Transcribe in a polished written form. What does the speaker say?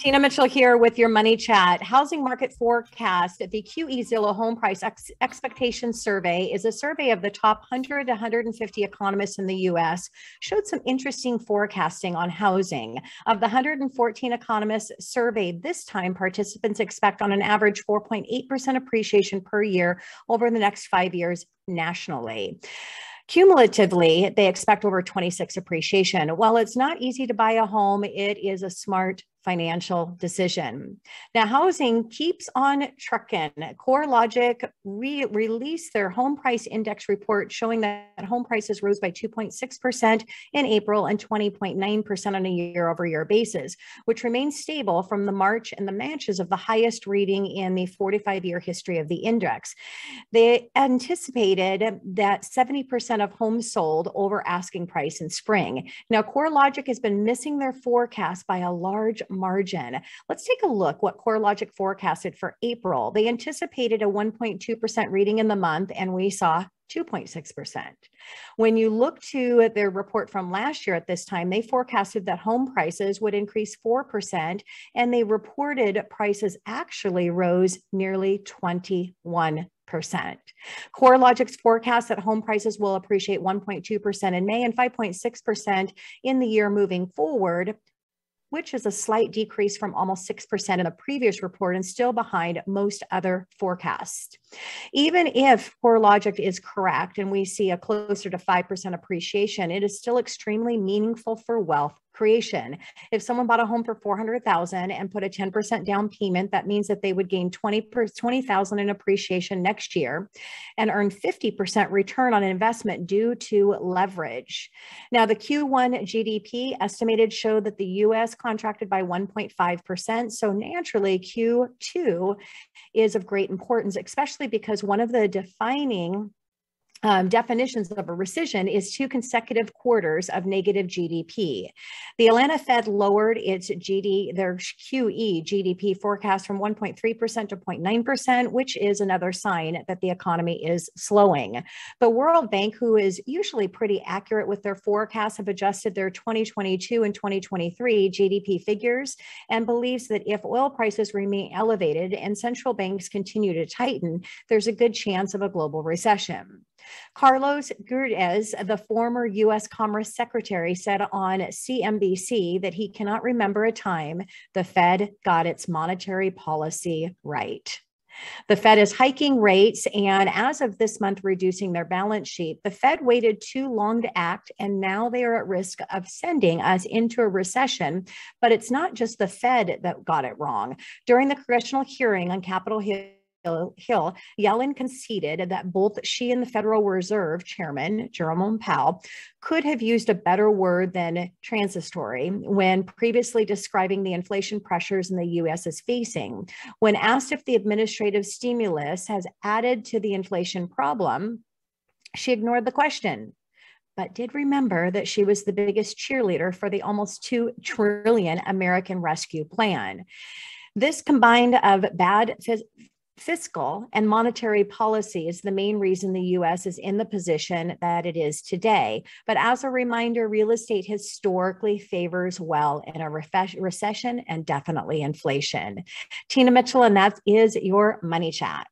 Tina Mitchell here with your Money Chat. Housing market forecast. The QE Zillow Home Price Expectation Survey is a survey of the top 100 to 150 economists in the U.S. Showed some interesting forecasting on housing. Of the 114 economists surveyed this time, participants expect on an average 4.8% appreciation per year over the next 5 years nationally. Cumulatively, they expect over 26 appreciation. While it's not easy to buy a home, it is a smart financial decision. Now, housing keeps on trucking. CoreLogic released their home price index report showing that home prices rose by 2.6% in April and 20.9% on a year-over-year basis, which remains stable from the March, and the matches of the highest reading in the 45-year history of the index. They anticipated that 70% of homes sold over asking price in spring. Now, CoreLogic has been missing their forecast by a large margin. Let's take a look what CoreLogic forecasted for April. They anticipated a 1.2% reading in the month, and we saw 2.6%. When you look to their report from last year at this time, they forecasted that home prices would increase 4%, and they reported prices actually rose nearly 21%. CoreLogic's forecast that home prices will appreciate 1.2% in May and 5.6% in the year moving forward, which is a slight decrease from almost 6% in the previous report and still behind most other forecasts. Even if CoreLogic is correct and we see a closer to 5% appreciation, it is still extremely meaningful for wealth creation. If someone bought a home for $400,000 and put a 10% down payment, that means that they would gain $20,000 in appreciation next year and earn 50% return on investment due to leverage. Now, the Q1 GDP estimated showed that the U.S. contracted by 1.5%. So naturally, Q2 is of great importance, especially because one of the defining definitions of a recession is 2 consecutive quarters of negative GDP. The Atlanta Fed lowered their QE GDP forecast from 1.3% to 0.9%, which is another sign that the economy is slowing. The World Bank, who is usually pretty accurate with their forecasts, have adjusted their 2022 and 2023 GDP figures and believes that if oil prices remain elevated and central banks continue to tighten, there's a good chance of a global recession. Carlos Gutierrez, the former U.S. Commerce Secretary, said on CNBC that he cannot remember a time the Fed got its monetary policy right. The Fed is hiking rates and, as of this month, reducing their balance sheet. The Fed waited too long to act, and now they are at risk of sending us into a recession. But it's not just the Fed that got it wrong. During the congressional hearing on Capitol Hill, Yellen conceded that both she and the Federal Reserve Chairman, Jerome Powell, could have used a better word than transitory when previously describing the inflation pressures in the U.S. is facing. When asked if the administrative stimulus has added to the inflation problem, she ignored the question, but did remember that she was the biggest cheerleader for the almost $2 trillion American Rescue Plan. This combined of bad fiscal and monetary policy is the main reason the U.S. is in the position that it is today. But as a reminder, real estate historically favors well in a recession and definitely inflation. Tina Mitchell, and that is your Money Chat.